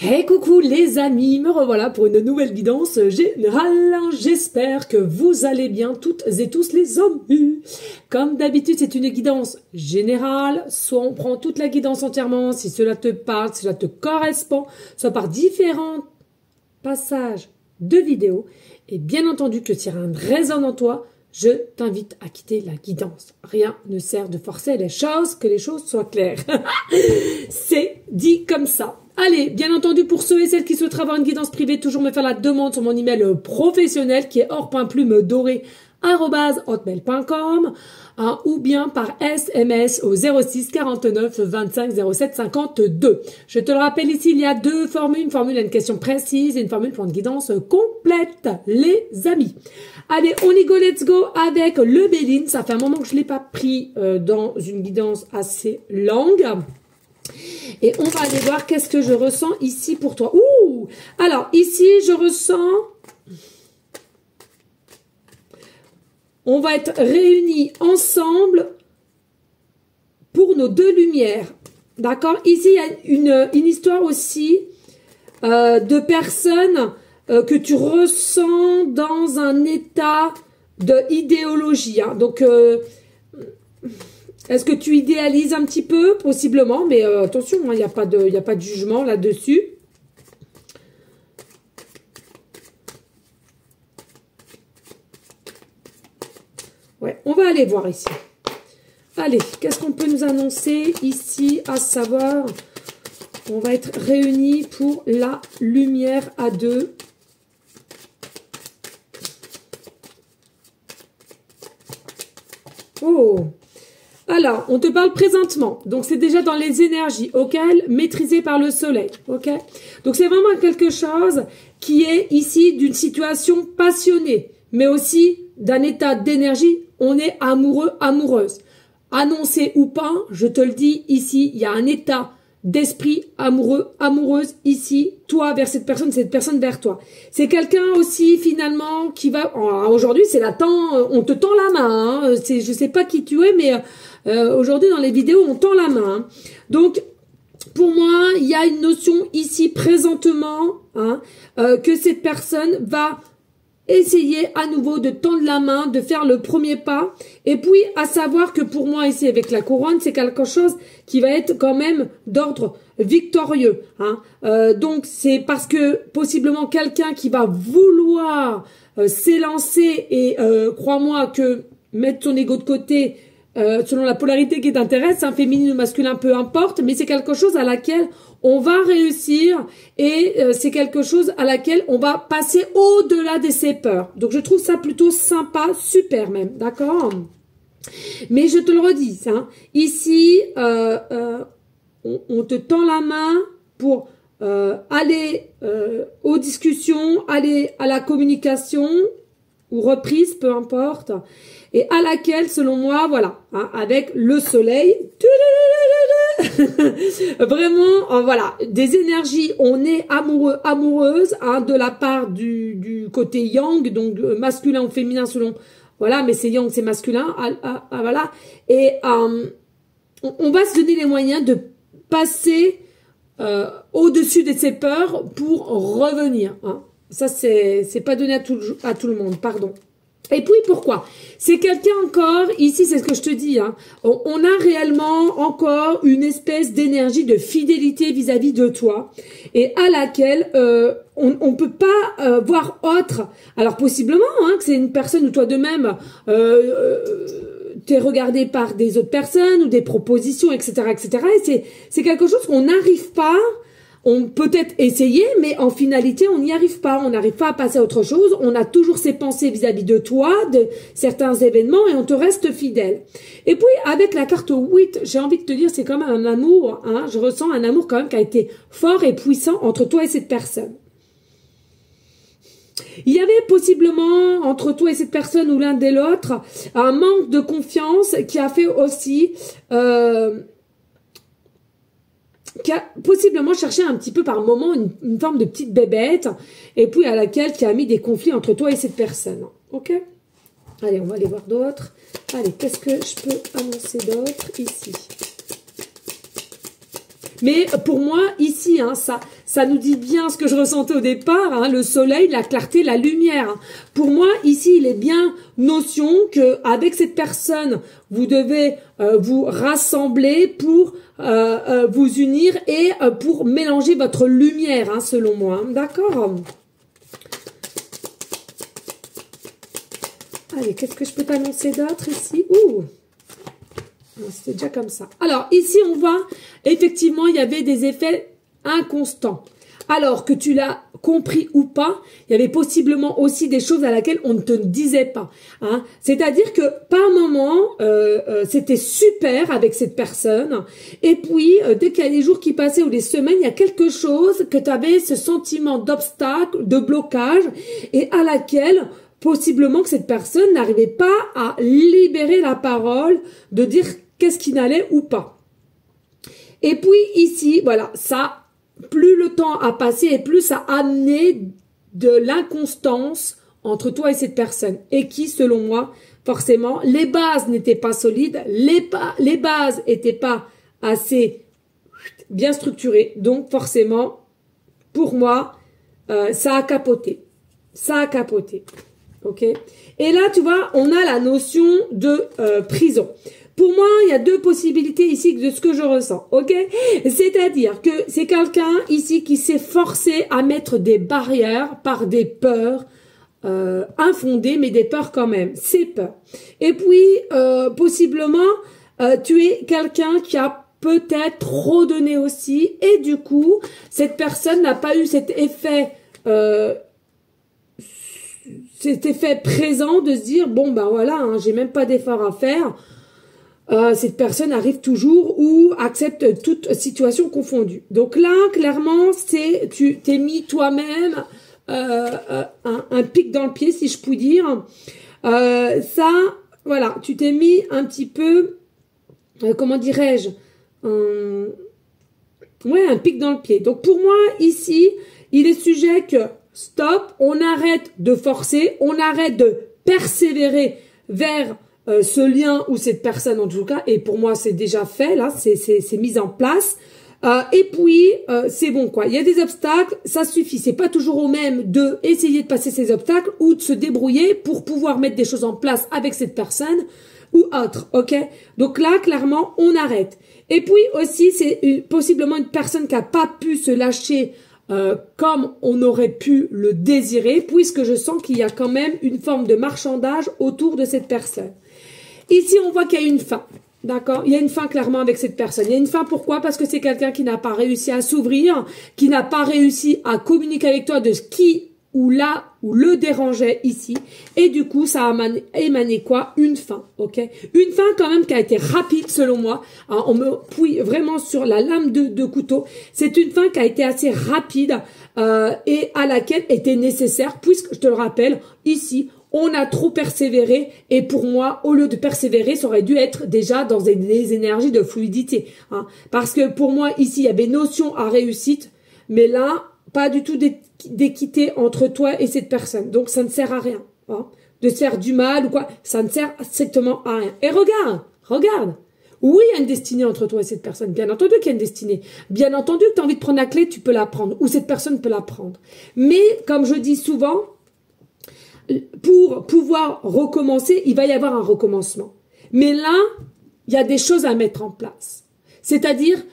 Hey coucou les amis, me revoilà pour une nouvelle guidance générale. J'espère que vous allez bien toutes et tous les amis. Comme d'habitude, c'est une guidance générale. Soit on prend toute la guidance entièrement si cela te parle, si cela te correspond, soit par différents passages de vidéos. Et bien entendu que si rien ne résonne en toi, je t'invite à quitter la guidance. Rien ne sert de forcer les choses, que les choses soient claires. C'est dit comme ça. Allez, bien entendu, pour ceux et celles qui souhaitent avoir une guidance privée, toujours me faire la demande sur mon email professionnel qui est or.plume-doré@hotmail.com ou bien par SMS au 06 49 25 07 52. Je te le rappelle ici, il y a deux formules. Une formule à une question précise et une formule pour une guidance complète, les amis. Allez, on y go, let's go avec le Béline. Ça fait un moment que je ne l'ai pas pris dans une guidance assez longue. Et on va aller voir qu'est-ce que je ressens ici pour toi. Ouh! Alors, ici, je ressens... On va être réunis ensemble pour nos deux lumières. D'accord? Ici, il y a une histoire aussi de personnes que tu ressens dans un état d'idéologie. Hein. Donc... est-ce que tu idéalises un petit peu? Possiblement, mais attention, il n'y a pas de jugement là-dessus. Ouais, on va aller voir ici. Allez, qu'est-ce qu'on peut nous annoncer ici? À savoir, on va être réunis pour la lumière à deux. Oh! Alors, on te parle présentement. Donc, c'est déjà dans les énergies, ok? Maîtrisées par le soleil, ok? Donc, c'est vraiment quelque chose qui est ici d'une situation passionnée, mais aussi d'un état d'énergie. On est amoureux, amoureuse. Annoncé ou pas, je te le dis ici, il y a un état d'esprit amoureux, amoureuse ici, toi vers cette personne vers toi. C'est quelqu'un aussi finalement qui va... Aujourd'hui, c'est on te tend la main. Hein. Je sais pas qui tu es, mais... aujourd'hui, dans les vidéos, on tend la main. Donc, pour moi, il y a une notion ici, présentement, hein, que cette personne va essayer à nouveau de tendre la main, de faire le premier pas. Et puis, à savoir que pour moi, ici, avec la couronne, c'est quelque chose qui va être quand même d'ordre victorieux. Hein. Donc, c'est parce que possiblement quelqu'un qui va vouloir s'élancer et crois-moi que mettre son ego de côté... selon la polarité qui t'intéresse, un féminin ou masculin, peu importe, mais c'est quelque chose à laquelle on va réussir et c'est quelque chose à laquelle on va passer au-delà de ses peurs. Donc, je trouve ça plutôt sympa, super même, d'accord? Mais je te le redis, hein, ici, on te tend la main pour aller aux discussions, aller à la communication ou reprise, peu importe, et à laquelle, selon moi, voilà, hein, avec le soleil, vraiment, voilà, des énergies, on est amoureux, amoureuse, hein, de la part du côté yang, donc masculin ou féminin selon, voilà, mais c'est yang, c'est masculin, voilà, et on va se donner les moyens de passer au-dessus de ses peurs pour revenir, hein. Ça, c'est pas donné à tout le monde, pardon. Et puis, pourquoi? C'est quelqu'un encore, ici, c'est ce que je te dis, hein, on a réellement encore une espèce d'énergie de fidélité vis-à-vis de toi et à laquelle on peut pas voir autre. Alors, possiblement, hein, que c'est une personne ou toi de même... t'es regardé par des autres personnes ou des propositions, etc., etc. Et c'est quelque chose qu'on n'arrive pas... On peut être essayer, mais en finalité, on n'y arrive pas. On n'arrive pas à passer à autre chose. On a toujours ses pensées vis-à-vis de toi, de certains événements, et on te reste fidèle. Et puis, avec la carte 8, j'ai envie de te dire, c'est quand même un amour. Hein, je ressens un amour quand même qui a été fort et puissant entre toi et cette personne. Il y avait possiblement, entre toi et cette personne ou l'un de l'autre, un manque de confiance qui a fait aussi... qui a possiblement cherché un petit peu par moment une forme de petite bébête, et puis à laquelle qui a mis des conflits entre toi et cette personne. Ok? Allez, on va aller voir d'autres. Allez, qu'est-ce que je peux annoncer d'autre ici? Mais pour moi, ici, hein, ça nous dit bien ce que je ressentais au départ, hein, le soleil, la clarté, la lumière. Pour moi, ici, il est bien notion que avec cette personne, vous devez vous rassembler pour vous unir et pour mélanger votre lumière, hein, selon moi. Hein, d'accord? Allez, qu'est-ce que je peux t'annoncer d'autre ici? Ouh! C'était déjà comme ça. Alors, ici, on voit, effectivement, il y avait des effets inconstants. Alors, que tu l'as compris ou pas, il y avait possiblement aussi des choses à laquelle on ne te disait pas. Hein. C'est-à-dire que, par moment, c'était super avec cette personne. Et puis, dès qu'il y a des jours qui passaient ou des semaines, il y a quelque chose que tu avais ce sentiment d'obstacle, de blocage, et à laquelle possiblement que cette personne n'arrivait pas à libérer la parole, de dire qu'est-ce qui n'allait ou pas. Et puis ici, voilà, ça, plus le temps a passé et plus ça a amené de l'inconstance entre toi et cette personne. Et qui, selon moi, forcément, les bases n'étaient pas solides, les bases n'étaient pas assez bien structurées. Donc forcément, pour moi, ça a capoté. Ça a capoté. Ok. Et là, tu vois, on a la notion de prison. Pour moi, il y a deux possibilités ici de ce que je ressens, ok? C'est-à-dire que c'est quelqu'un ici qui s'est forcé à mettre des barrières par des peurs infondées, mais des peurs quand même, c'est peurs. Et puis, possiblement, tu es quelqu'un qui a peut-être trop donné aussi, et du coup, cette personne n'a pas eu cet effet présent de se dire, bon, ben voilà, hein, j'ai même pas d'effort à faire. Cette personne arrive toujours ou accepte toute situation confondue. Donc là, clairement, tu t'es mis toi-même un pic dans le pied, si je puis dire. Ça, voilà, tu t'es mis un petit peu, comment dirais-je, ouais, un pic dans le pied. Donc pour moi, ici, il est sujet que, stop, on arrête de forcer, on arrête de persévérer vers ce lien ou cette personne en tout cas, et pour moi c'est déjà fait, là, c'est mis en place, et puis c'est bon quoi, il y a des obstacles, ça suffit, c'est pas toujours au même de essayer de passer ces obstacles ou de se débrouiller pour pouvoir mettre des choses en place avec cette personne ou autre, ok? Donc là, clairement, on arrête. Et puis aussi, c'est possiblement une personne qui a pas pu se lâcher comme on aurait pu le désirer, puisque je sens qu'il y a quand même une forme de marchandage autour de cette personne. Ici, on voit qu'il y a une fin, d'accord? Il y a une fin clairement avec cette personne. Il y a une fin, pourquoi? Parce que c'est quelqu'un qui n'a pas réussi à s'ouvrir, qui n'a pas réussi à communiquer avec toi de ce qui ou là ou le dérangeait ici. Et du coup, ça a émané quoi? Une fin, ok? Une fin quand même qui a été rapide selon moi. Alors, on me pouille vraiment sur la lame de couteau. C'est une fin qui a été assez rapide et à laquelle était nécessaire, puisque, je te le rappelle, ici, on a trop persévéré et pour moi, au lieu de persévérer, ça aurait dû être déjà dans des énergies de fluidité. Hein. Parce que pour moi, ici, il y avait notion à réussite, mais là, pas du tout d'équité entre toi et cette personne. Donc, ça ne sert à rien. Hein, de se faire du mal ou quoi. Ça ne sert strictement à rien. Et regarde. Oui, il y a une destinée entre toi et cette personne. Bien entendu qu'il y a une destinée. Bien entendu que tu as envie de prendre la clé, tu peux la prendre. Ou cette personne peut la prendre. Mais, comme je dis souvent, pour pouvoir recommencer, il va y avoir un recommencement. Mais là, il y a des choses à mettre en place. C'est-à-dire,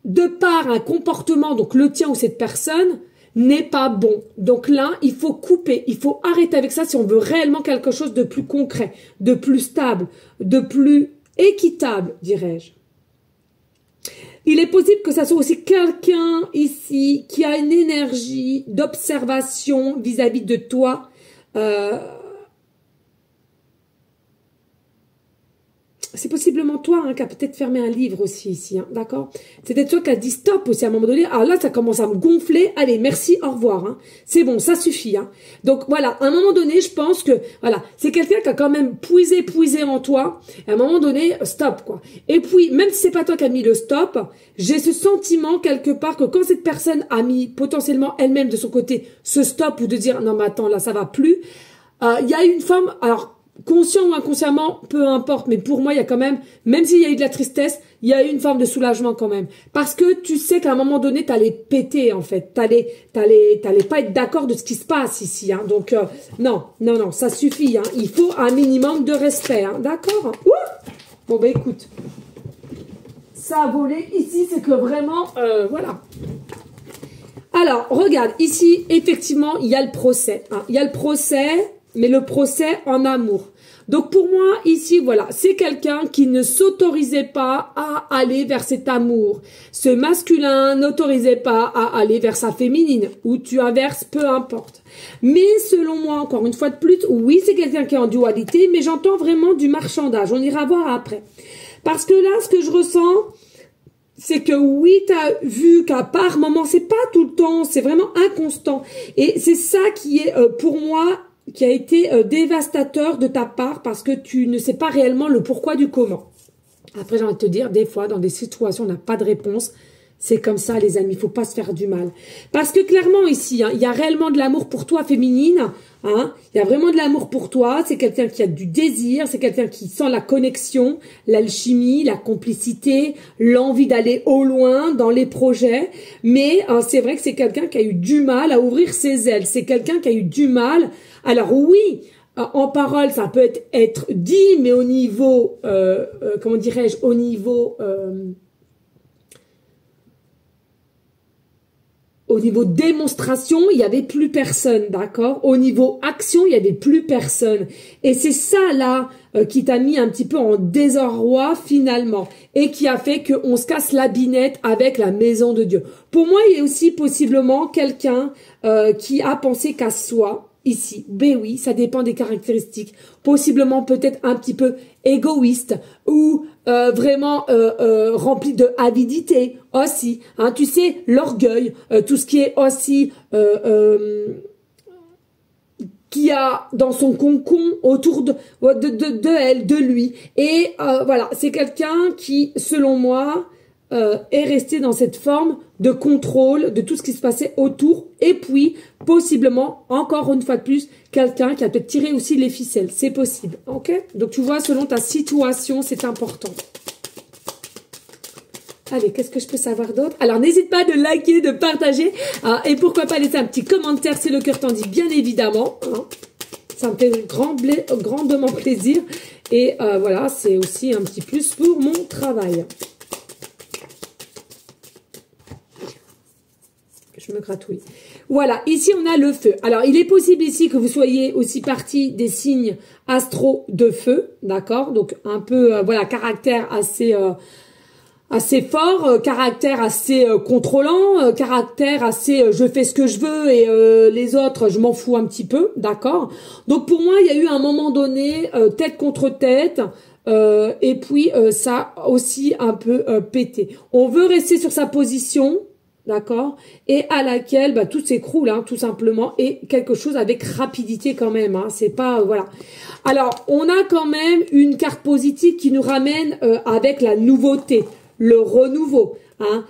de par un comportement, donc le tien ou cette personne, n'est pas bon. Donc là, il faut couper, il faut arrêter avec ça si on veut réellement quelque chose de plus concret, de plus stable, de plus équitable, dirais-je. Il est possible que ça soit aussi quelqu'un ici qui a une énergie d'observation vis-à-vis de toi. C'est possiblement toi hein, qui a peut-être fermé un livre aussi ici, hein, d'accord? C'est peut-être toi qui a dit stop aussi à un moment donné. Alors là, ça commence à me gonfler. Allez, merci, au revoir. Hein. C'est bon, ça suffit. Hein. Donc voilà, à un moment donné, je pense que voilà, c'est quelqu'un qui a quand même puisé en toi. Et à un moment donné, stop quoi. Et puis, même si c'est pas toi qui a mis le stop, j'ai ce sentiment quelque part que quand cette personne a mis potentiellement elle-même de son côté ce stop ou de dire non mais attends là ça va plus, il y a une forme alors conscient ou inconsciemment, peu importe, mais pour moi, il y a quand même s'il y a eu de la tristesse, il y a eu une forme de soulagement quand même. Parce que tu sais qu'à un moment donné, t'allais péter, en fait. T'allais pas être d'accord de ce qui se passe ici, hein. Donc, non, ça suffit, hein. Il faut un minimum de respect, hein. D'accord? Bon, bah, écoute. Ça a volé ici, c'est que vraiment, voilà. Alors, regarde, ici, effectivement, il y a le procès, hein. Il y a le procès, mais le procès en amour. Donc pour moi, ici, voilà, c'est quelqu'un qui ne s'autorisait pas à aller vers cet amour. Ce masculin n'autorisait pas à aller vers sa féminine, ou tu inverses, peu importe. Mais selon moi, encore une fois de plus, oui, c'est quelqu'un qui est en dualité, mais j'entends vraiment du marchandage. On ira voir après. Parce que là, ce que je ressens, c'est que oui, tu as vu qu'à part moment, c'est pas tout le temps, c'est vraiment inconstant. Et c'est ça qui est, pour moi, qui a été dévastateur de ta part parce que tu ne sais pas réellement le pourquoi du comment. Après, j'ai envie de te dire, des fois, dans des situations, on n'a pas de réponse. C'est comme ça, les amis, il faut pas se faire du mal. Parce que clairement, ici, hein, il y a réellement de l'amour pour toi, féminine. Hein, il y a vraiment de l'amour pour toi. C'est quelqu'un qui a du désir. C'est quelqu'un qui sent la connexion, l'alchimie, la complicité, l'envie d'aller au loin dans les projets. Mais c'est vrai que c'est quelqu'un qui a eu du mal à ouvrir ses ailes. C'est quelqu'un qui a eu du mal. Alors oui, en parole, ça peut être dit, mais au niveau, comment dirais-je, au niveau démonstration, il n'y avait plus personne, d'accord? Au niveau action, il n'y avait plus personne. Et c'est ça, là, qui t'a mis un petit peu en désarroi, finalement. Et qui a fait qu'on se casse la binette avec la maison de Dieu. Pour moi, il y a aussi possiblement quelqu'un qui a pensé qu'à soi. Ici, ben oui, ça dépend des caractéristiques, possiblement peut-être un petit peu égoïste ou vraiment rempli de avidité aussi, hein, tu sais, l'orgueil, tout ce qui est aussi qui a dans son concon autour de elle, de lui, et voilà, c'est quelqu'un qui, selon moi, est resté dans cette forme de contrôle de tout ce qui se passait autour, et puis possiblement, encore une fois de plus, quelqu'un qui a peut-être tiré aussi les ficelles, c'est possible, ok? Donc tu vois, selon ta situation, c'est important. Allez, qu'est-ce que je peux savoir d'autre? Alors, n'hésite pas de liker, de partager, hein, et pourquoi pas laisser un petit commentaire si le cœur t'en dit, bien évidemment, hein. Ça me fait grandement plaisir, et voilà, c'est aussi un petit plus pour mon travail. Je me gratouille. Voilà, ici on a le feu. Alors, il est possible ici que vous soyez aussi partie des signes astro de feu, d'accord? Donc, un peu, voilà, caractère assez fort, caractère assez contrôlant, caractère assez je fais ce que je veux et les autres, je m'en fous un petit peu, d'accord? Donc, pour moi, il y a eu un moment donné, tête contre tête, et puis ça a aussi un peu pété. On veut rester sur sa position, d'accord, et à laquelle bah, tout s'écroule, hein, tout simplement, et quelque chose avec rapidité quand même, hein, c'est pas, voilà. Alors, on a quand même une carte positive qui nous ramène avec la nouveauté, le renouveau, hein,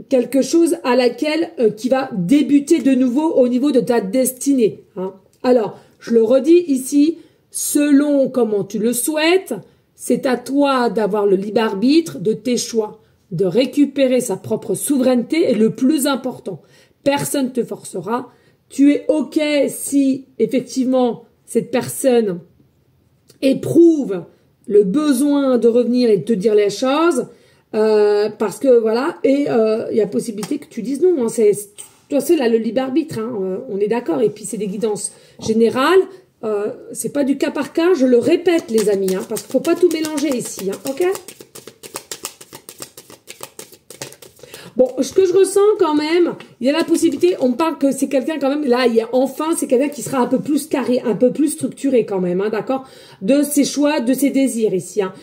quelque chose à laquelle qui va débuter de nouveau au niveau de ta destinée, hein. Alors, je le redis ici, selon comment tu le souhaites, c'est à toi d'avoir le libre arbitre de tes choix, de récupérer sa propre souveraineté, et le plus important, personne ne te forcera. Tu es OK si, effectivement, cette personne éprouve le besoin de revenir et de te dire les choses, parce que, voilà, et il y a possibilité que tu dises non, hein, c'est toi seul a le libre arbitre, hein, on est d'accord, et puis c'est des guidances générales, c'est pas du cas par cas, je le répète, les amis, hein, parce qu'il faut pas tout mélanger ici, hein, OK? Bon, ce que je ressens quand même, il y a la possibilité, on parle que c'est quelqu'un quand même, là, il y a enfin, c'est quelqu'un qui sera un peu plus carré, un peu plus structuré quand même, hein, d'accord, de ses choix, de ses désirs ici, hein.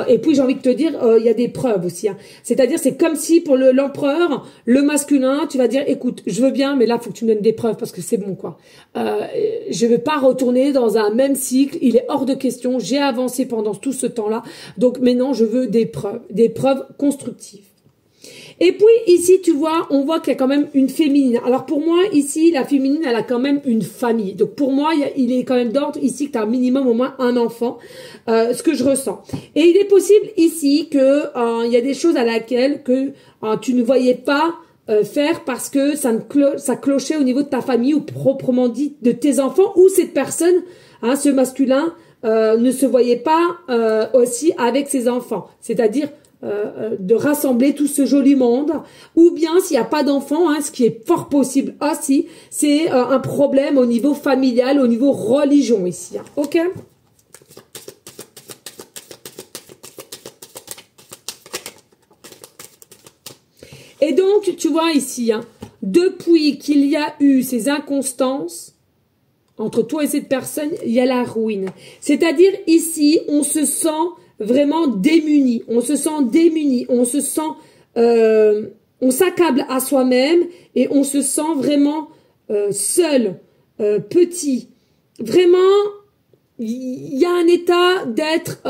Et puis j'ai envie de te dire, il y a des preuves aussi, hein. C'est-à-dire, c'est comme si pour l'empereur, le masculin, tu vas dire, écoute, je veux bien, mais là, faut que tu me donnes des preuves parce que c'est bon, quoi. Je veux pas retourner dans un même cycle, il est hors de question, j'ai avancé pendant tout ce temps-là, donc maintenant, je veux des preuves constructives. Et puis ici, tu vois, on voit qu'il y a quand même une féminine. Alors pour moi, ici, la féminine, elle a quand même une famille. Donc pour moi, il est quand même d'ordre ici que tu as un minimum au moins un enfant, ce que je ressens. Et il est possible ici que il y a des choses à laquelle que tu ne voyais pas faire parce que ça clochait au niveau de ta famille ou proprement dit de tes enfants ou cette personne, hein, ce masculin, ne se voyait pas aussi avec ses enfants. C'est-à-dire de rassembler tout ce joli monde, ou bien s'il n'y a pas d'enfants, hein, ce qui est fort possible aussi, c'est un problème au niveau familial, au niveau religion ici. Hein, ok? Et donc, tu vois ici, hein, depuis qu'il y a eu ces inconstances entre toi et cette personne, il y a la ruine. C'est-à-dire ici, on se sent vraiment démuni, on se sent démuni, on se sent, on s'accable à soi-même et on se sent vraiment seul, petit. Vraiment, il y a un état d'être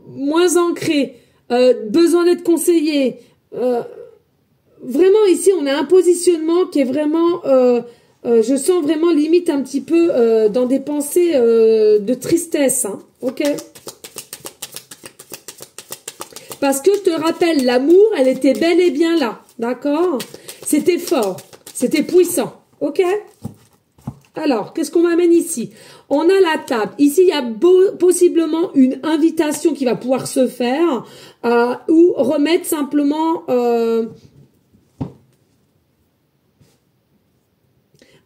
moins ancré, besoin d'être conseillé. Vraiment ici, on a un positionnement qui est vraiment, je sens vraiment limite un petit peu dans des pensées de tristesse, hein, ok? Parce que je te rappelle, l'amour, elle était bel et bien là, d'accord? C'était fort, c'était puissant, ok? Alors, qu'est-ce qu'on m'amène ici? On a la table. Ici, il y a possiblement une invitation qui va pouvoir se faire ou remettre simplement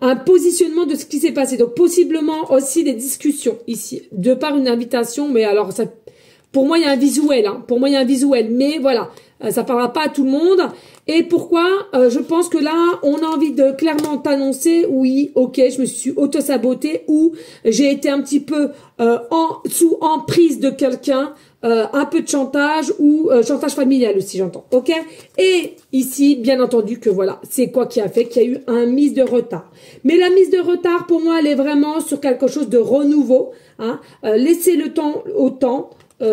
un positionnement de ce qui s'est passé. Donc, possiblement aussi des discussions ici, de par une invitation. Mais alors, ça, pour moi, il y a un visuel. Hein. Pour moi, il y a un visuel. Mais voilà, ça ne parlera pas à tout le monde. Et pourquoi je pense que là, on a envie de clairement t'annoncer, oui, ok, je me suis auto-sabotée ou j'ai été un petit peu sous emprise de quelqu'un, un peu de chantage ou chantage familial aussi, j'entends, ok? Et ici, bien entendu que voilà, c'est quoi qui a fait qu'il y a eu un mise de retard. Mais la mise de retard, pour moi, elle est vraiment sur quelque chose de renouveau, hein? Laissez le temps au temps.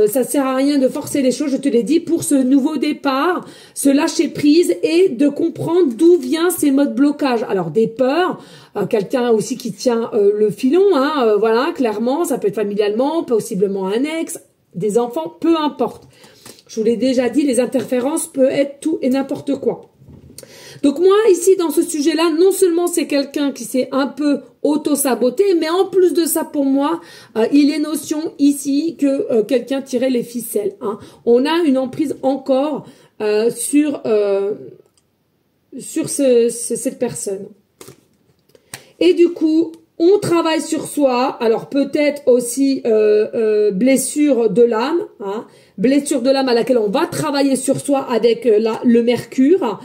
Ça sert à rien de forcer les choses, je te l'ai dit, pour ce nouveau départ, se lâcher prise et de comprendre d'où vient ces modes blocage. Alors des peurs, quelqu'un aussi qui tient le filon, hein, voilà, clairement, ça peut être familialement, possiblement un ex, des enfants, peu importe. Je vous l'ai déjà dit, les interférences peuvent être tout et n'importe quoi. Donc moi, ici, dans ce sujet-là, non seulement c'est quelqu'un qui s'est un peu auto-saboté, mais en plus de ça, pour moi, il est notion ici que quelqu'un tirait les ficelles. Hein. On a une emprise encore sur cette personne. Et du coup, on travaille sur soi. Alors peut-être aussi blessure de l'âme, hein, blessure de l'âme à laquelle on va travailler sur soi avec le mercure.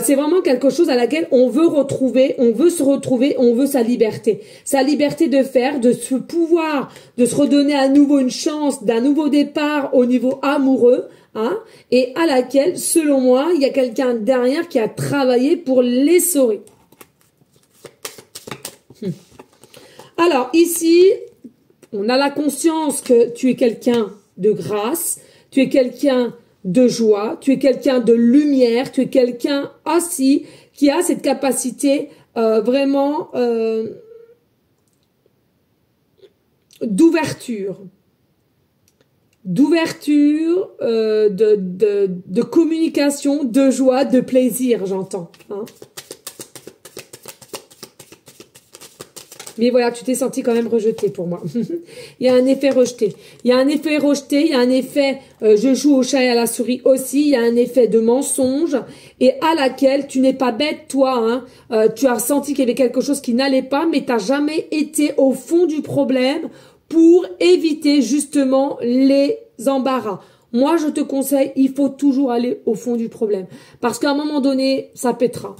C'est vraiment quelque chose à laquelle on veut retrouver, on veut se retrouver, on veut sa liberté. Sa liberté de faire, de se pouvoir, de se redonner à nouveau une chance d'un nouveau départ au niveau amoureux, hein, et à laquelle, selon moi, il y a quelqu'un derrière qui a travaillé pour l'essorer. Alors, ici, on a la conscience que tu es quelqu'un de grâce, tu es quelqu'un de joie, tu es quelqu'un de lumière, tu es quelqu'un aussi qui a cette capacité vraiment d'ouverture, de communication, de joie, de plaisir, j'entends. Hein. Mais voilà, tu t'es senti quand même rejeté pour moi. Il y a un effet rejeté. Il y a un effet rejeté, il y a un effet je joue au chat et à la souris aussi. Il y a un effet de mensonge et à laquelle tu n'es pas bête, toi. Hein. Tu as senti qu'il y avait quelque chose qui n'allait pas, mais tu n'as jamais été au fond du problème pour éviter justement les embarras. Moi, je te conseille, il faut toujours aller au fond du problème. Parce qu'à un moment donné, ça pètera.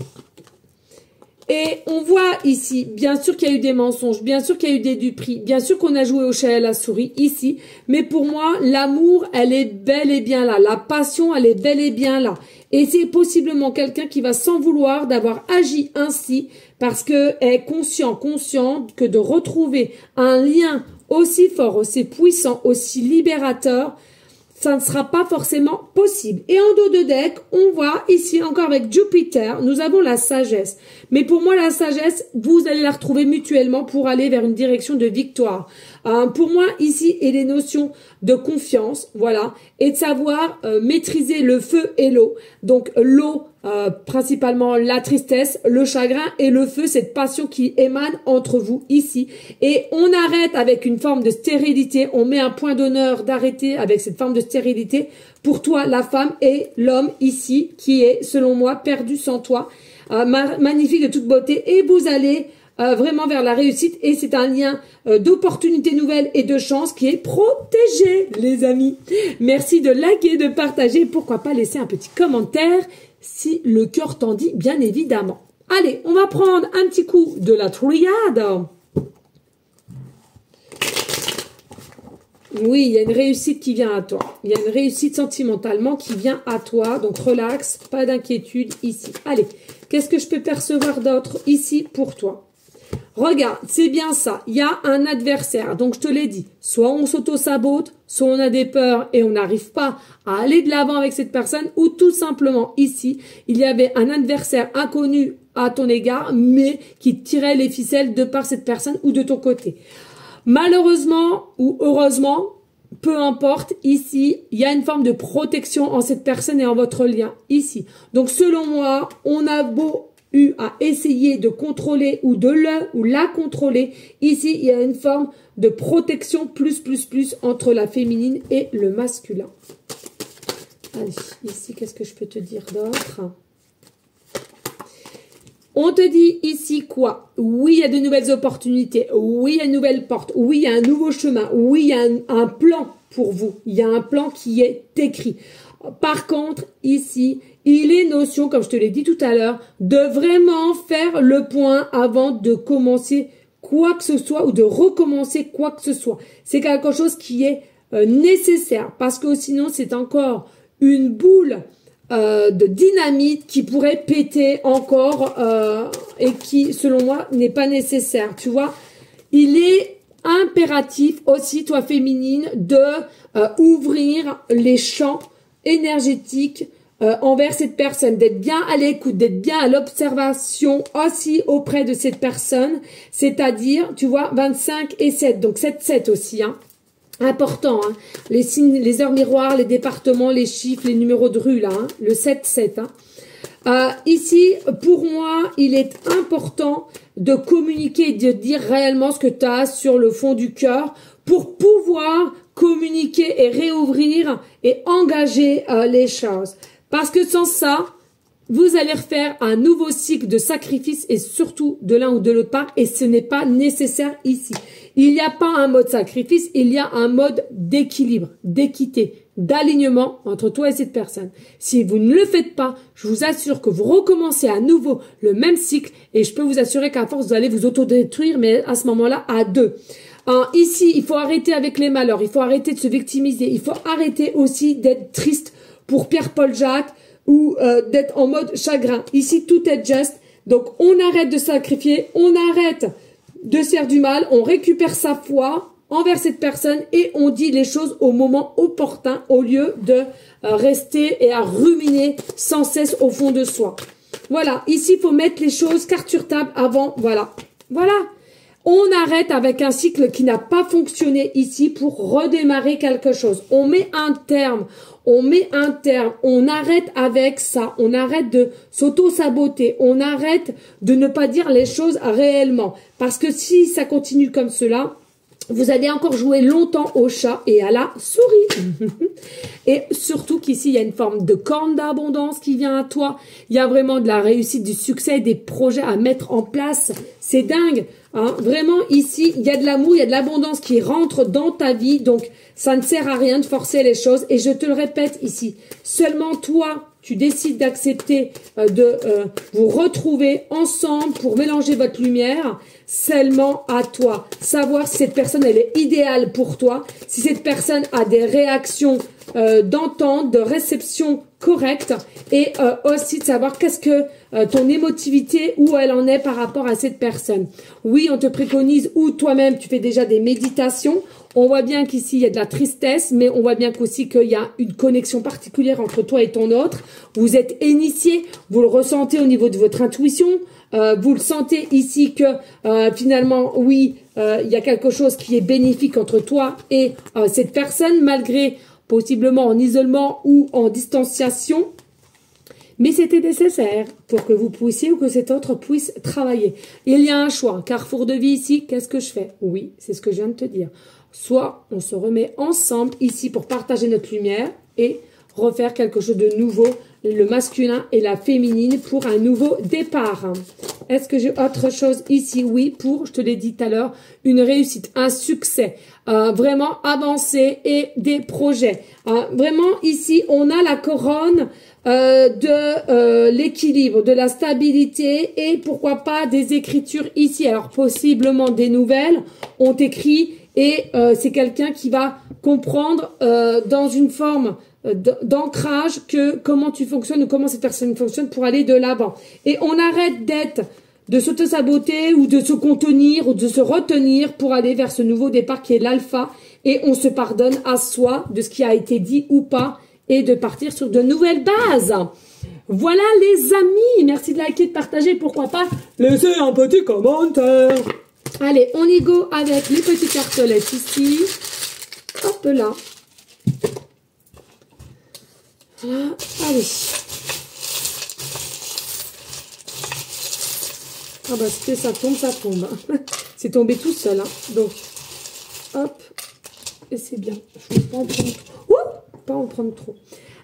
Et on voit ici, bien sûr qu'il y a eu des mensonges, bien sûr qu'il y a eu des duperies, bien sûr qu'on a joué au chat et à la souris ici, mais pour moi, l'amour, elle est bel et bien là, la passion, elle est bel et bien là. Et c'est possiblement quelqu'un qui va s'en vouloir d'avoir agi ainsi, parce qu'elle est consciente que de retrouver un lien aussi fort, aussi puissant, aussi libérateur, ça ne sera pas forcément possible. Et en dos de deck, on voit ici encore avec Jupiter, nous avons la sagesse. Mais pour moi, la sagesse, vous allez la retrouver mutuellement pour aller vers une direction de victoire. Pour moi, ici, et les notions de confiance, voilà, et de savoir maîtriser le feu et l'eau. Donc l'eau, principalement la tristesse, le chagrin, et le feu, cette passion qui émane entre vous ici. Et on arrête avec une forme de stérilité, on met un point d'honneur d'arrêter avec cette forme de stérilité pour toi, la femme, et l'homme ici, qui est, selon moi, perdu sans toi, magnifique de toute beauté, et vous allez vraiment vers la réussite, et c'est un lien d'opportunités nouvelles et de chance qui est protégé, les amis. Merci de liker, de partager, pourquoi pas laisser un petit commentaire si le cœur t'en dit, bien évidemment. Allez, on va prendre un petit coup de la triade. Oui, il y a une réussite qui vient à toi. Il y a une réussite sentimentalement qui vient à toi. Donc, relax, pas d'inquiétude ici. Allez, qu'est-ce que je peux percevoir d'autre ici pour toi? Regarde, c'est bien ça. Il y a un adversaire. Donc, je te l'ai dit. Soit on s'auto-sabote, soit on a des peurs et on n'arrive pas à aller de l'avant avec cette personne. Ou tout simplement, ici, il y avait un adversaire inconnu à ton égard, mais qui tirait les ficelles de par cette personne ou de ton côté. Malheureusement ou heureusement, peu importe, ici, il y a une forme de protection en cette personne et en votre lien, ici. Donc, selon moi, on a beau eu à essayer de contrôler ou de la contrôler, ici, il y a une forme de protection plus entre la féminine et le masculin. Allez, ici, qu'est-ce que je peux te dire d'autre ? On te dit ici quoi? Oui, il y a de nouvelles opportunités. Oui, il y a une nouvelle porte. Oui, il y a un nouveau chemin. Oui, il y a un plan pour vous. Il y a un plan qui est écrit. Par contre, ici, il est notion, comme je te l'ai dit tout à l'heure, de vraiment faire le point avant de commencer quoi que ce soit ou de recommencer quoi que ce soit. C'est quelque chose qui est nécessaire parce que sinon, c'est encore une boule de dynamite qui pourrait péter encore et qui, selon moi, n'est pas nécessaire. Tu vois, il est impératif aussi, toi féminine, de ouvrir les champs énergétiques envers cette personne, d'être bien à l'écoute, d'être bien à l'observation aussi auprès de cette personne, c'est-à-dire, tu vois, 25 et 7, donc 7-7 aussi, hein. Important, hein. Les signes, les heures miroirs, les départements, les chiffres, les numéros de rue, là, hein. Le 7-7. Hein. Ici, pour moi, il est important de communiquer et de dire réellement ce que tu as sur le fond du cœur pour pouvoir communiquer et réouvrir et engager les choses. Parce que sans ça, vous allez refaire un nouveau cycle de sacrifice et surtout de l'un ou de l'autre part et ce n'est pas nécessaire ici. Il n'y a pas un mode sacrifice, il y a un mode d'équilibre, d'équité, d'alignement entre toi et cette personne. Si vous ne le faites pas, je vous assure que vous recommencez à nouveau le même cycle et je peux vous assurer qu'à force vous allez vous autodétruire, mais à ce moment-là à deux. Ici, il faut arrêter avec les malheurs, il faut arrêter de se victimiser, il faut arrêter aussi d'être triste pour Pierre-Paul Jacques ou d'être en mode chagrin. Ici, tout est juste. Donc, on arrête de sacrifier, on arrête de se faire du mal, on récupère sa foi envers cette personne et on dit les choses au moment opportun au lieu de rester et à ruminer sans cesse au fond de soi. Voilà, ici, il faut mettre les choses carte sur table avant, voilà. Voilà. On arrête avec un cycle qui n'a pas fonctionné ici pour redémarrer quelque chose. On met un terme, on arrête avec ça, on arrête de s'auto-saboter, on arrête de ne pas dire les choses réellement. Parce que si ça continue comme cela, vous allez encore jouer longtemps au chat et à la souris. Et surtout qu'ici, il y a une forme de corne d'abondance qui vient à toi. Il y a vraiment de la réussite, du succès, des projets à mettre en place. C'est dingue. Hein, vraiment, ici, il y a de l'amour, il y a de l'abondance qui rentre dans ta vie. Donc, ça ne sert à rien de forcer les choses. Et je te le répète ici, seulement toi, tu décides d'accepter de vous retrouver ensemble pour mélanger votre lumière. Seulement à toi. Savoir si cette personne, elle est idéale pour toi. Si cette personne a des réactions d'entente, de réception correcte. Et aussi de savoir qu'est-ce que ton émotivité, où elle en est par rapport à cette personne. Oui, on te préconise ou toi-même, tu fais déjà des méditations. On voit bien qu'ici, il y a de la tristesse, mais on voit bien qu'aussi qu'il y a une connexion particulière entre toi et ton autre. Vous êtes initié, vous le ressentez au niveau de votre intuition. Vous le sentez ici que finalement, oui, il y a quelque chose qui est bénéfique entre toi et cette personne, malgré possiblement en isolement ou en distanciation. Mais c'était nécessaire pour que vous puissiez ou que cet autre puisse travailler. Il y a un choix, un carrefour de vie ici. Qu'est-ce que je fais? Oui, c'est ce que je viens de te dire. Soit on se remet ensemble ici pour partager notre lumière et refaire quelque chose de nouveau, le masculin et la féminine pour un nouveau départ. Est-ce que j'ai autre chose ici? Oui, pour, je te l'ai dit tout à l'heure, une réussite, un succès, vraiment avancé et des projets. Vraiment ici, on a la couronne de l'équilibre, de la stabilité et pourquoi pas des écritures ici. Alors possiblement des nouvelles, on t'écrit et c'est quelqu'un qui va comprendre dans une forme d'ancrage que comment tu fonctionnes ou comment cette personne fonctionne pour aller de l'avant. Et on arrête de s'auto-saboter ou de se contenir ou de se retenir pour aller vers ce nouveau départ qui est l'alpha et on se pardonne à soi de ce qui a été dit ou pas et de partir sur de nouvelles bases. Voilà les amis, merci de liker, de partager, pourquoi pas laisser un petit commentaire. Allez, on y go avec les petites cartelettes ici. Hop là. Voilà, allez. Ah bah si ça tombe, ça tombe. C'est tombé tout seul. Hein. Donc, hop. Et c'est bien. Je ne vais pas en prendre trop. Ouh, pas en prendre trop.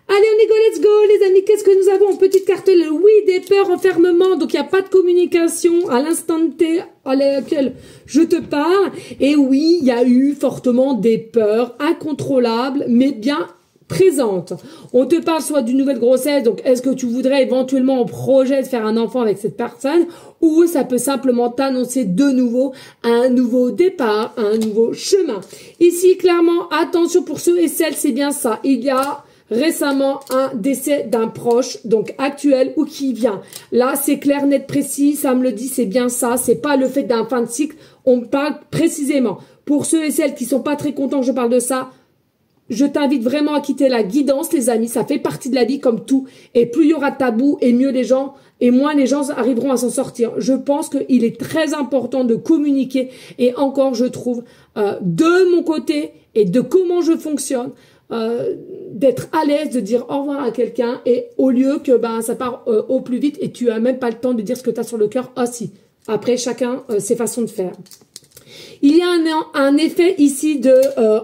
Allez, on y go, let's go, les amis. Qu'est-ce que nous avons en petite cartelle? Oui, des peurs, enfermement. Donc, il n'y a pas de communication à l'instant T à laquelle je te parle. Et oui, il y a eu fortement des peurs incontrôlables, mais bien présente. On te parle soit d'une nouvelle grossesse, donc est-ce que tu voudrais éventuellement en projet de faire un enfant avec cette personne, ou ça peut simplement t'annoncer de nouveau un nouveau départ, un nouveau chemin. Ici, clairement, attention pour ceux et celles, c'est bien ça. Il y a récemment un décès d'un proche, donc actuel ou qui vient. Là, c'est clair, net, précis, ça me le dit, c'est bien ça. C'est pas le fait d'un fin de cycle, on parle précisément. Pour ceux et celles qui sont pas très contents que je parle de ça, je t'invite vraiment à quitter la guidance, les amis. Ça fait partie de la vie comme tout. Et plus il y aura de tabous, et mieux les gens, et moins les gens arriveront à s'en sortir. Je pense qu'il est très important de communiquer. Et encore, je trouve, de mon côté, et de comment je fonctionne, d'être à l'aise, de dire au revoir à quelqu'un, et au lieu que ça part au plus vite, et tu as même pas le temps de dire ce que tu as sur le cœur. Ah si. Après, chacun, ses façons de faire. Il y a un effet ici de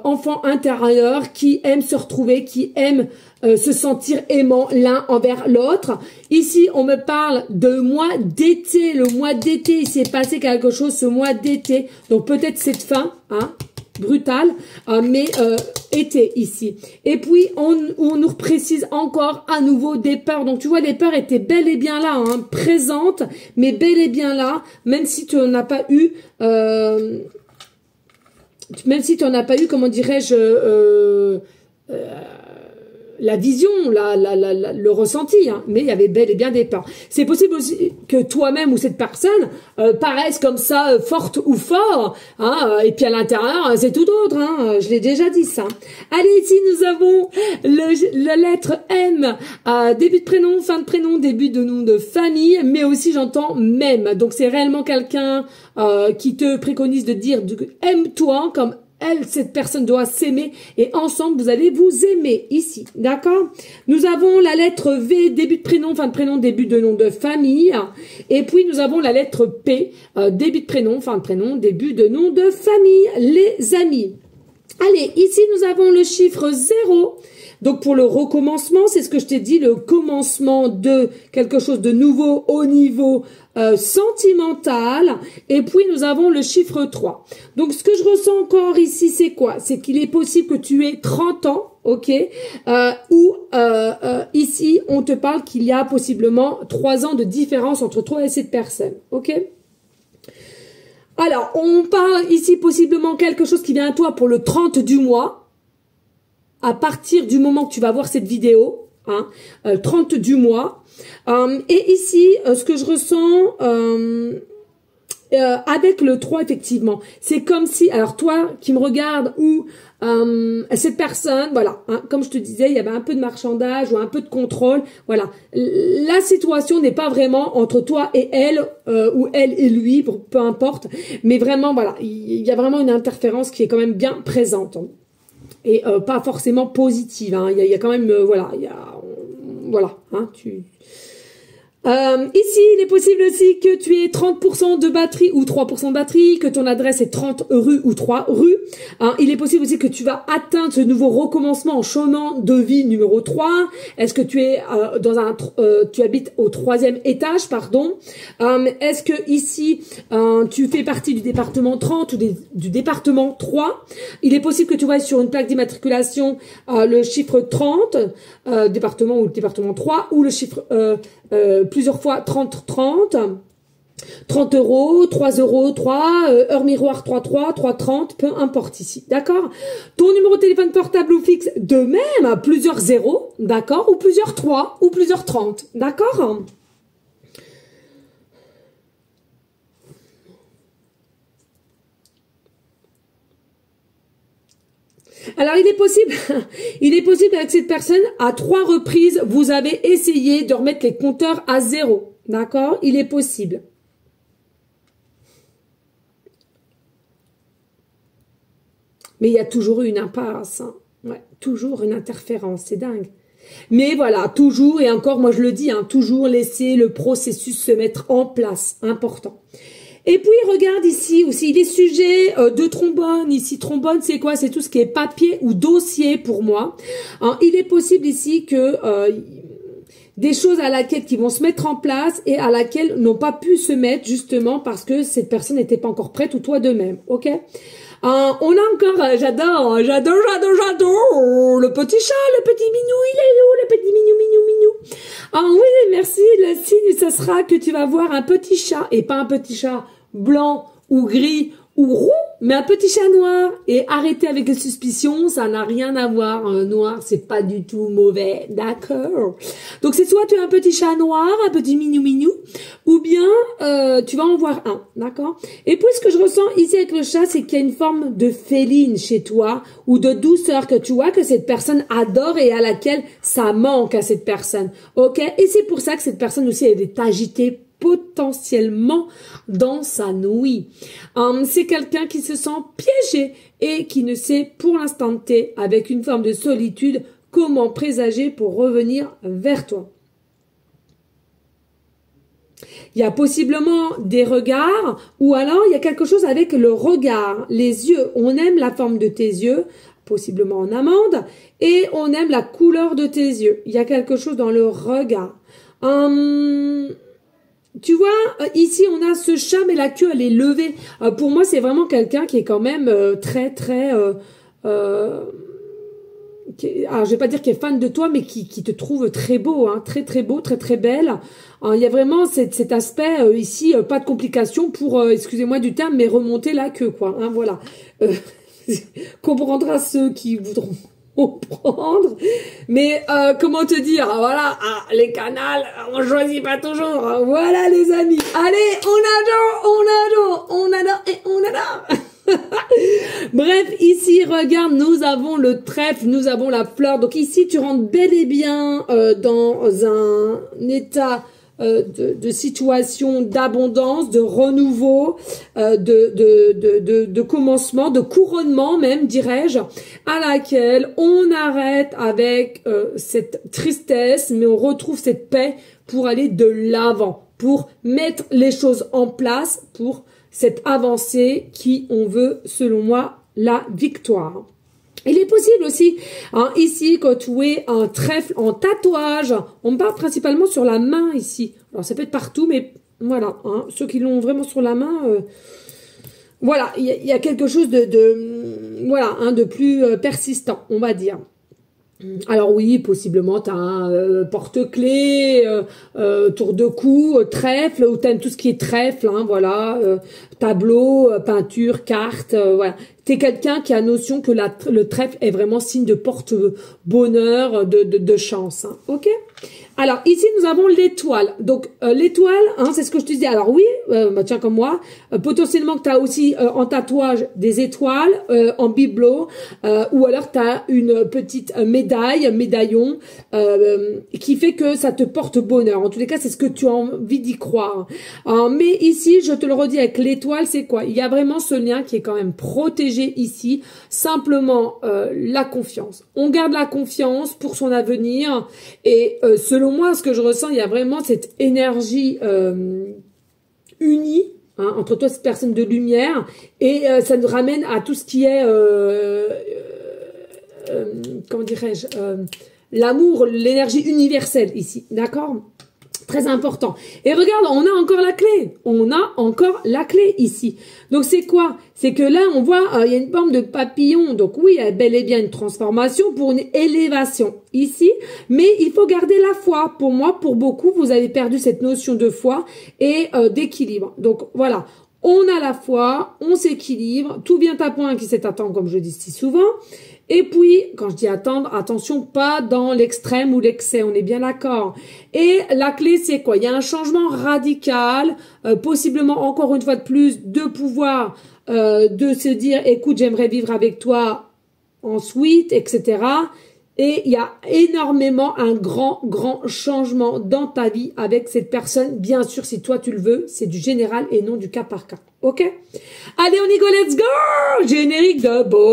enfant intérieur qui aime se retrouver, qui aime se sentir aimant l'un envers l'autre. Ici, on me parle de mois d'été. Le mois d'été, il s'est passé quelque chose ce mois d'été. Donc peut-être cette fin, hein, brutale, mais été ici. Et puis, on nous précise encore à nouveau des peurs. Donc tu vois, les peurs étaient bel et bien là, hein, présentes, mais bel et bien là, même si tu n'en as pas eu... même si tu n'en as pas eu, comment dirais-je, la vision, le ressenti, hein, mais il y avait bel et bien des peurs. C'est possible aussi que toi-même ou cette personne paraisse comme ça forte ou fort, hein, et puis à l'intérieur, c'est tout autre, hein, je l'ai déjà dit ça. Allez, ici nous avons la lettre M, début de prénom, fin de prénom, début de nom de famille, mais aussi j'entends même. Donc c'est réellement quelqu'un qui te préconise de dire aime-toi comme elle, cette personne doit s'aimer et ensemble, vous allez vous aimer ici, d'accord? Nous avons la lettre V, début de prénom, fin de prénom, début de nom de famille. Et puis, nous avons la lettre P, début de prénom, fin de prénom, début de nom de famille, les amis. Allez, ici, nous avons le chiffre 0. Donc, pour le recommencement, c'est ce que je t'ai dit, le commencement de quelque chose de nouveau au niveau sentimental. Et puis, nous avons le chiffre 3. Donc, ce que je ressens encore ici, c'est quoi? C'est qu'il est possible que tu aies 30 ans, ok? Ou ici, on te parle qu'il y a possiblement 3 ans de différence entre toi et cette personne, ok? Alors, on parle ici possiblement quelque chose qui vient à toi pour le 30 du mois. À partir du moment que tu vas voir cette vidéo, hein, 30 du mois. Et ici, ce que je ressens, avec le 3, effectivement, c'est comme si, alors toi qui me regardes ou cette personne, voilà, hein, comme je te disais, il y avait un peu de marchandage ou un peu de contrôle, voilà. La situation n'est pas vraiment entre toi et elle, ou elle et lui, peu importe, mais vraiment, voilà, il y a vraiment une interférence qui est quand même bien présente. Et pas forcément positive, hein. Il y a quand même, voilà, voilà, hein, ici, il est possible aussi que tu aies 30% de batterie ou 3% de batterie, que ton adresse est 30 rue ou 3 rues. Hein, il est possible aussi que tu vas atteindre ce nouveau recommencement en chemin de vie numéro 3. Est-ce que tu es tu habites au 3e étage, pardon. Est-ce que ici, tu fais partie du département 30 ou du département 3? Il est possible que tu vois sur une plaque d'immatriculation le chiffre 30, département ou le département 3, ou le chiffre plusieurs fois 30, 30 €, 3 €, 3, heure miroir 3, 30, peu importe ici, d'accord? Ton numéro de téléphone portable ou fixe, de même, plusieurs 0, d'accord? Ou plusieurs 3, ou plusieurs 30, d'accord? Alors, il est possible avec cette personne, à 3 reprises, vous avez essayé de remettre les compteurs à 0. D'accord? Il est possible. Mais il y a toujours eu une impasse. Hein. Ouais, toujours une interférence. C'est dingue. Mais voilà, toujours, et encore, moi je le dis, hein, toujours laisser le processus se mettre en place. Important. Et puis, regarde ici aussi les sujets de trombone. Ici, trombone, c'est quoi? C'est tout ce qui est papier ou dossier pour moi. Hein, il est possible ici que des choses à laquelle qui vont se mettre en place et à laquelle n'ont pas pu se mettre justement parce que cette personne n'était pas encore prête ou toi de même. Ok? On a encore, j'adore, le petit chat, le petit minou, il est où, le petit minou. Ah oui, merci, le signe, ça sera que tu vas voir un petit chat, et pas un petit chat blanc ou gris ou roux, mais un petit chat noir. Et arrêtez avec les suspicions, ça n'a rien à voir. Noir, c'est pas du tout mauvais, d'accord? Donc c'est soit tu as un petit chat noir, un petit minou, ou bien tu vas en voir un, d'accord? Et puis ce que je ressens ici avec le chat, c'est qu'il y a une forme de féline chez toi, ou de douceur que tu vois que cette personne adore et à laquelle ça manque à cette personne, ok? Et c'est pour ça que cette personne aussi, elle est agitée potentiellement dans sa nuit. C'est quelqu'un qui se sent piégé et qui ne sait pour l'instant T, avec une forme de solitude, comment présager pour revenir vers toi. Il y a possiblement des regards, ou alors il y a quelque chose avec le regard, les yeux. On aime la forme de tes yeux, possiblement en amande, et on aime la couleur de tes yeux. Il y a quelque chose dans le regard. Tu vois, ici, on a ce chat, mais la queue, elle est levée. Pour moi, c'est vraiment quelqu'un qui est quand même très... alors, je vais pas dire qu'il est fan de toi, mais qui te trouve très beau, hein, très beau, très belle. Il y a vraiment cet aspect ici, pas de complications pour, excusez-moi du terme, mais remonter la queue, quoi. Hein, voilà. Comprendra ceux qui voudront prendre, mais comment te dire, voilà, les canals, on choisit pas toujours, voilà les amis, allez, on adore et on adore. Bref, ici, regarde, nous avons le trèfle, nous avons la fleur, donc ici tu rentres bel et bien dans un état de situation d'abondance, de renouveau, de commencement, de couronnement même, dirais-je, à laquelle on arrête avec cette tristesse, mais on retrouve cette paix pour aller de l'avant, pour mettre les choses en place, pour cette avancée qui, on veut, selon moi, la victoire. Il est possible aussi, hein, ici, quand tu es un trèfle en tatouage, on me parle principalement sur la main ici. Alors, ça peut être partout, mais voilà, hein, ceux qui l'ont vraiment sur la main, voilà, il y a quelque chose voilà, hein, de plus persistant, on va dire. Alors oui, possiblement, tu as un porte-clés, tour de cou, trèfle, ou t'aimes tout ce qui est trèfle, hein, voilà, tableau, peinture, carte, voilà. T'es quelqu'un qui a notion que le trèfle est vraiment signe de porte-bonheur, de chance, hein, ok? Alors, ici, nous avons l'étoile. Donc, l'étoile, hein, c'est ce que je te disais. Alors, oui, bah, tiens, comme moi, potentiellement que tu as aussi en tatouage des étoiles, en bibelot, ou alors tu as une petite médaillon, qui fait que ça te porte bonheur. En tous les cas, c'est ce que tu as envie d'y croire. Mais ici, je te le redis, avec l'étoile, c'est quoi? Il y a vraiment ce lien qui est quand même protégé ici. Simplement, la confiance. On garde la confiance pour son avenir et selon moi, ce que je ressens, il y a vraiment cette énergie unie, hein, entre toi, cette personne de lumière, et ça nous ramène à tout ce qui est, comment dirais-je, l'amour, l'énergie universelle ici, d'accord? Très important. Et regarde, on a encore la clé. On a encore la clé ici. Donc, c'est quoi? C'est que là, on voit, il y a une forme de papillon. Donc, oui, il y a bel et bien une transformation pour une élévation ici. Mais il faut garder la foi. Pour moi, pour beaucoup, vous avez perdu cette notion de foi et d'équilibre. Donc, voilà. On a la foi, on s'équilibre. Tout vient à point qui s'est attendre, comme je dis si souvent. Et puis, quand je dis attendre, attention, pas dans l'extrême ou l'excès, on est bien d'accord. Et la clé, c'est quoi? Il y a un changement radical, possiblement encore une fois de plus, de pouvoir de se dire, écoute, j'aimerais vivre avec toi en suite, etc. Et il y a énormément un grand changement dans ta vie avec cette personne. Bien sûr, si toi tu le veux, c'est du général et non du cas par cas. Ok? Allez, on y go, let's go! Générique de bonus!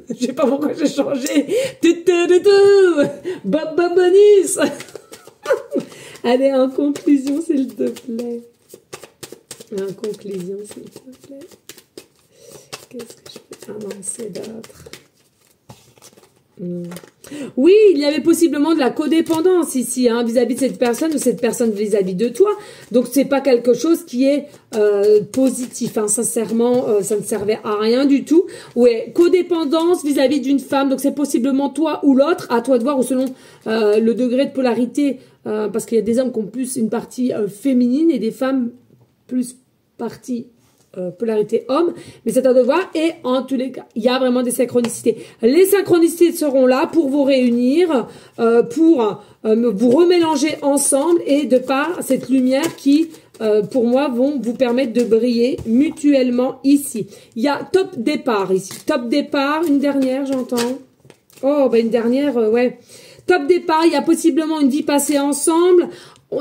Je sais pas pourquoi j'ai changé. Bonus! Allez, en conclusion, s'il te plaît. En conclusion, s'il te plaît. Qu'est-ce que je peux avancer d'autre? Oui, il y avait possiblement de la codépendance ici, hein, vis-à-vis de cette personne ou cette personne vis-à-vis de toi. Donc, c'est pas quelque chose qui est positif. Hein, sincèrement, ça ne servait à rien du tout. Ouais, codépendance vis-à-vis d'une femme. Donc, c'est possiblement toi ou l'autre. À toi de voir ou selon le degré de polarité. Parce qu'il y a des hommes qui ont plus une partie féminine et des femmes plus partie polarité homme, mais c'est à devoir. Et en tous les cas, il y a vraiment des synchronicités. Les synchronicités seront là pour vous réunir, pour vous remélanger ensemble et de par cette lumière qui, pour moi, vont vous permettre de briller mutuellement ici. Il y a top départ ici. Top départ, une dernière, j'entends. Oh, bah une dernière, ouais. Top départ, il y a possiblement une vie passée ensemble.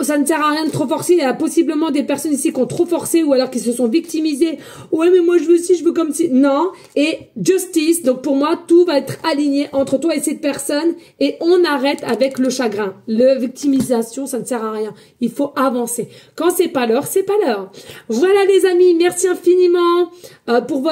Ça ne sert à rien de trop forcer. Il y a possiblement des personnes ici qui ont trop forcé ou alors qui se sont victimisées. Ouais, mais moi je veux ci, je veux comme ci. Non. Et justice. Donc pour moi, tout va être aligné entre toi et cette personne. Et on arrête avec le chagrin. La victimisation, ça ne sert à rien. Il faut avancer. Quand c'est pas l'heure, c'est pas l'heure. Voilà les amis. Merci infiniment pour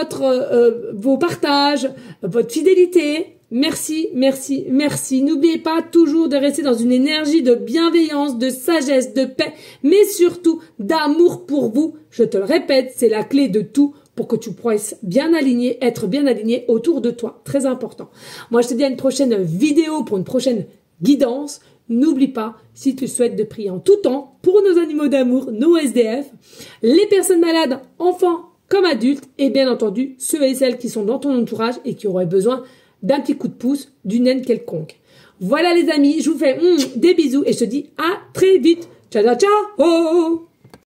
vos partages, votre fidélité. Merci, merci, merci. N'oubliez pas toujours de rester dans une énergie de bienveillance, de sagesse, de paix, mais surtout d'amour pour vous. Je te le répète, c'est la clé de tout pour que tu puisses bien aligner, être bien aligné autour de toi. Très important. Moi, je te dis à une prochaine vidéo pour une prochaine guidance. N'oublie pas, si tu souhaites, de prier en tout temps pour nos animaux d'amour, nos SDF, les personnes malades, enfants comme adultes, et bien entendu, ceux et celles qui sont dans ton entourage et qui auraient besoin d'un petit coup de pouce, d'une aide quelconque. Voilà les amis, je vous fais des bisous et je te dis à très vite. Ciao, ciao, ciao.